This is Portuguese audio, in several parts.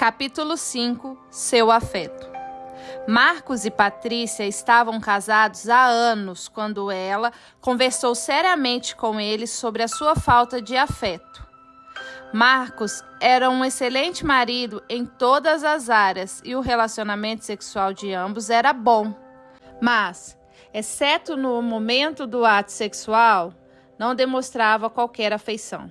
Capítulo 5. Seu afeto. Marcos e Patrícia estavam casados há anos quando ela conversou seriamente com ele sobre a sua falta de afeto. Marcos era um excelente marido em todas as áreas e o relacionamento sexual de ambos era bom. Mas, exceto no momento do ato sexual, não demonstrava qualquer afeição.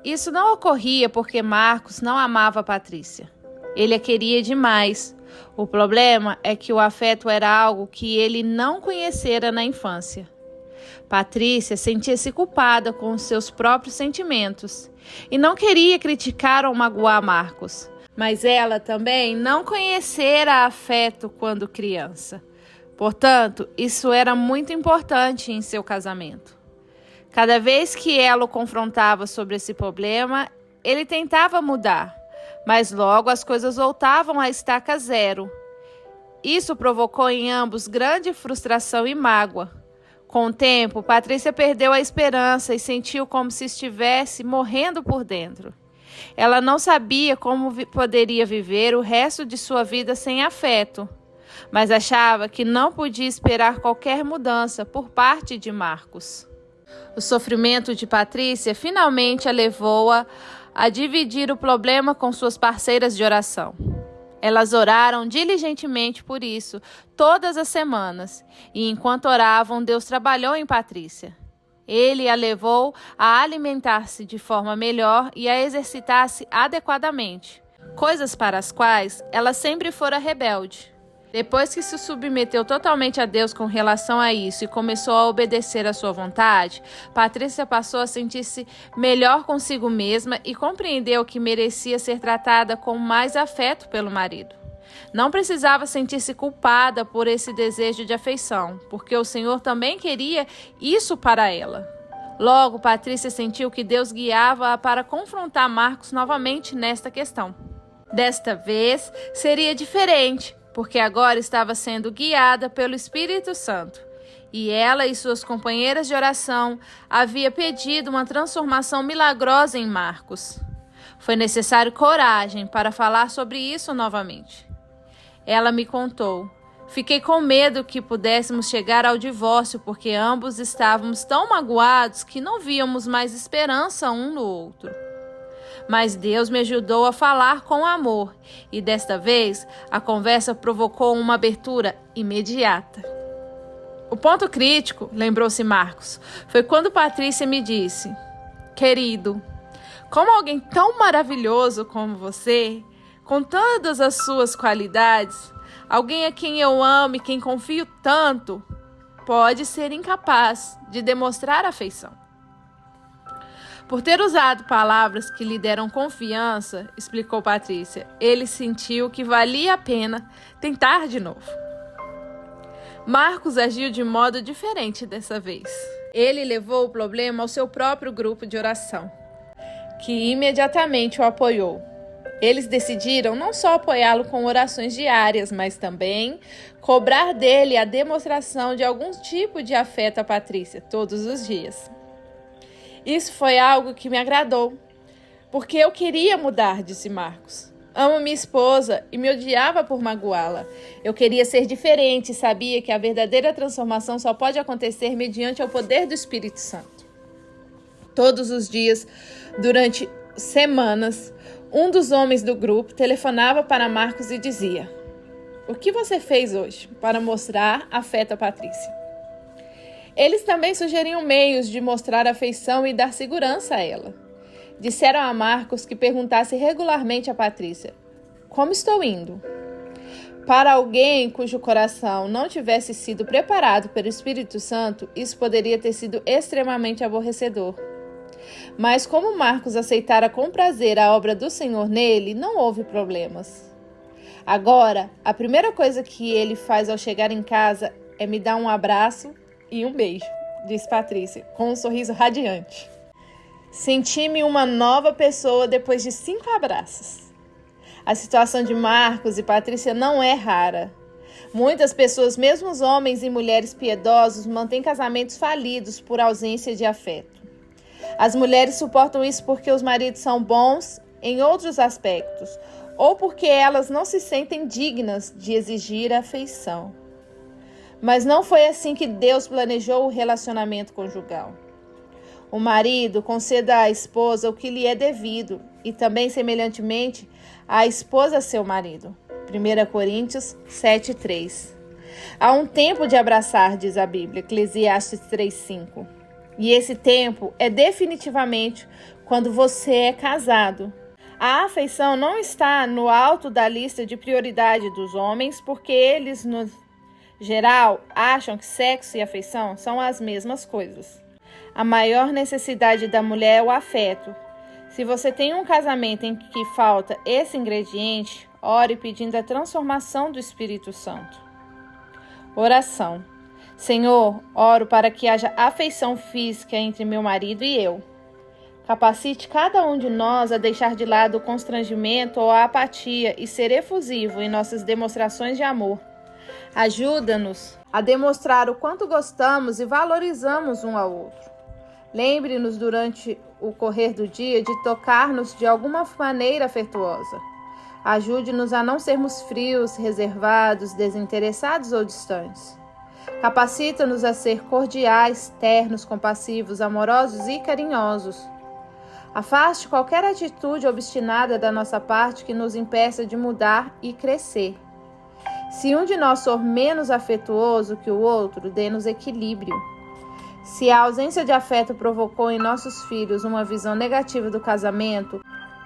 Isso não ocorria porque Marcos não amava Patrícia. Ele a queria demais. O problema é que o afeto era algo que ele não conhecera na infância. Patrícia sentia-se culpada com os seus próprios sentimentos e não queria criticar ou magoar Marcos. Mas ela também não conhecera afeto quando criança. Portanto, isso era muito importante em seu casamento. Cada vez que ela o confrontava sobre esse problema, ele tentava mudar, mas logo as coisas voltavam à estaca zero. Isso provocou em ambos grande frustração e mágoa. Com o tempo, Patrícia perdeu a esperança e sentiu como se estivesse morrendo por dentro. Ela não sabia como poderia viver o resto de sua vida sem afeto, mas achava que não podia esperar qualquer mudança por parte de Marcos. O sofrimento de Patrícia finalmente a levou a dividir o problema com suas parceiras de oração. Elas oraram diligentemente por isso todas as semanas, e enquanto oravam, Deus trabalhou em Patrícia. Ele a levou a alimentar-se de forma melhor e a exercitar-se adequadamente, coisas para as quais ela sempre fora rebelde. Depois que se submeteu totalmente a Deus com relação a isso e começou a obedecer à sua vontade, Patrícia passou a sentir-se melhor consigo mesma e compreendeu que merecia ser tratada com mais afeto pelo marido. Não precisava sentir-se culpada por esse desejo de afeição, porque o Senhor também queria isso para ela. Logo, Patrícia sentiu que Deus guiava-a para confrontar Marcos novamente nesta questão. Desta vez, seria diferente, porque agora estava sendo guiada pelo Espírito Santo. E ela e suas companheiras de oração havia pedido uma transformação milagrosa em Marcos. Foi necessário coragem para falar sobre isso novamente. Ela me contou: fiquei com medo que pudéssemos chegar ao divórcio, porque ambos estávamos tão magoados que não víamos mais esperança um no outro. Mas Deus me ajudou a falar com amor, e desta vez a conversa provocou uma abertura imediata. O ponto crítico, lembrou-se Marcos, foi quando Patrícia me disse: querido, como alguém tão maravilhoso como você, com todas as suas qualidades, alguém a quem eu amo e quem confio tanto, pode ser incapaz de demonstrar afeição. Por ter usado palavras que lhe deram confiança, explicou Patrícia, ele sentiu que valia a pena tentar de novo. Marcos agiu de modo diferente dessa vez. Ele levou o problema ao seu próprio grupo de oração, que imediatamente o apoiou. Eles decidiram não só apoiá-lo com orações diárias, mas também cobrar dele a demonstração de algum tipo de afeto a Patrícia todos os dias. Isso foi algo que me agradou, porque eu queria mudar, disse Marcos. Amo minha esposa e me odiava por magoá-la. Eu queria ser diferente e sabia que a verdadeira transformação só pode acontecer mediante o poder do Espírito Santo. Todos os dias, durante semanas, um dos homens do grupo telefonava para Marcos e dizia: o que você fez hoje para mostrar afeto a Patrícia? Eles também sugeriam meios de mostrar afeição e dar segurança a ela. Disseram a Marcos que perguntasse regularmente a Patrícia: como estou indo? Para alguém cujo coração não tivesse sido preparado pelo Espírito Santo, isso poderia ter sido extremamente aborrecedor. Mas como Marcos aceitara com prazer a obra do Senhor nele, não houve problemas. Agora, a primeira coisa que ele faz ao chegar em casa é me dar um abraço e um beijo, disse Patrícia, com um sorriso radiante. Senti-me uma nova pessoa depois de 5 abraços. A situação de Marcos e Patrícia não é rara. Muitas pessoas, mesmo os homens e mulheres piedosos, mantêm casamentos falidos por ausência de afeto. As mulheres suportam isso porque os maridos são bons em outros aspectos, ou porque elas não se sentem dignas de exigir afeição. Mas não foi assim que Deus planejou o relacionamento conjugal. O marido conceda à esposa o que lhe é devido, e também, semelhantemente, a esposa a seu marido. 1 Coríntios 7:3. Há um tempo de abraçar, diz a Bíblia, Eclesiastes 3:5. E esse tempo é definitivamente quando você é casado. A afeição não está no alto da lista de prioridade dos homens, porque eles, no geral, acham que sexo e afeição são as mesmas coisas. A maior necessidade da mulher é o afeto. Se você tem um casamento em que falta esse ingrediente, ore pedindo a transformação do Espírito Santo. Oração. Senhor, oro para que haja afeição física entre meu marido e eu. Capacite cada um de nós a deixar de lado o constrangimento ou a apatia e ser efusivo em nossas demonstrações de amor. Ajuda-nos a demonstrar o quanto gostamos e valorizamos um ao outro. Lembre-nos durante o correr do dia de tocar-nos de alguma maneira afetuosa. Ajude-nos a não sermos frios, reservados, desinteressados ou distantes. Capacita-nos a ser cordiais, ternos, compassivos, amorosos e carinhosos. Afaste qualquer atitude obstinada da nossa parte que nos impeça de mudar e crescer. Se um de nós for menos afetuoso que o outro, dê-nos equilíbrio. Se a ausência de afeto provocou em nossos filhos uma visão negativa do casamento,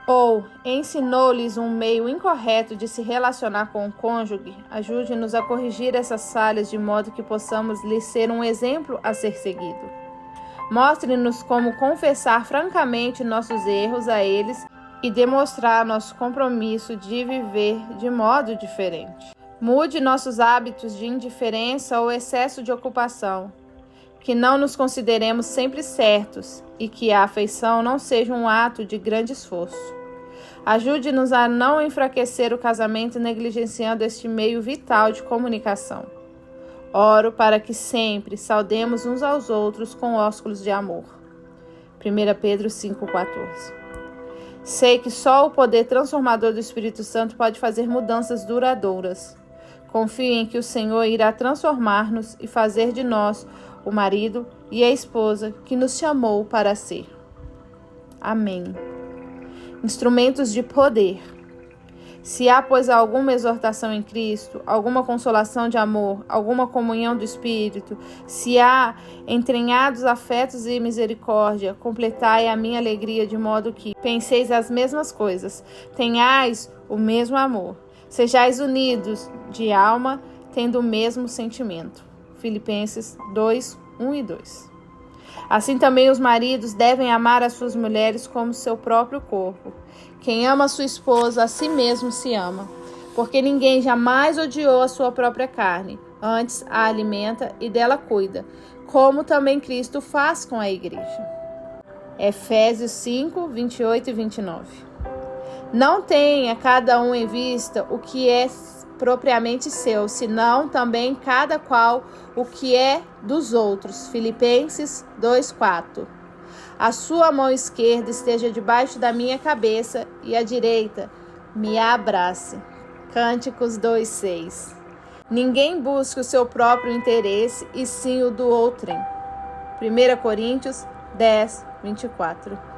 ou ensinou-lhes um meio incorreto de se relacionar com o cônjuge, ajude-nos a corrigir essas falhas de modo que possamos lhes ser um exemplo a ser seguido. Mostre-nos como confessar francamente nossos erros a eles e demonstrar nosso compromisso de viver de modo diferente. Mude nossos hábitos de indiferença ou excesso de ocupação, que não nos consideremos sempre certos e que a afeição não seja um ato de grande esforço. Ajude-nos a não enfraquecer o casamento negligenciando este meio vital de comunicação. Oro para que sempre saudemos uns aos outros com ósculos de amor. 1 Pedro 5,14. Sei que só o poder transformador do Espírito Santo pode fazer mudanças duradouras. Confio em que o Senhor irá transformar-nos e fazer de nós o marido e a esposa que nos chamou para ser. Amém. Instrumentos de poder. Se há, pois, alguma exortação em Cristo, alguma consolação de amor, alguma comunhão do Espírito, se há entranhados afetos e misericórdia, completai a minha alegria de modo que penseis as mesmas coisas, tenhais o mesmo amor, sejais unidos de alma, tendo o mesmo sentimento. Filipenses 2, 1 e 2. Assim também os maridos devem amar as suas mulheres como seu próprio corpo. Quem ama a sua esposa, a si mesmo se ama, porque ninguém jamais odiou a sua própria carne, antes a alimenta e dela cuida, como também Cristo faz com a igreja. Efésios 5, 28 e 29. Não tenha cada um em vista o que é propriamente seu, senão também cada qual o que é dos outros. Filipenses 2:4. A sua mão esquerda esteja debaixo da minha cabeça e a direita me abrace. Cânticos 2:6. Ninguém busque o seu próprio interesse e sim o do outrem. 1 Coríntios 10, 24.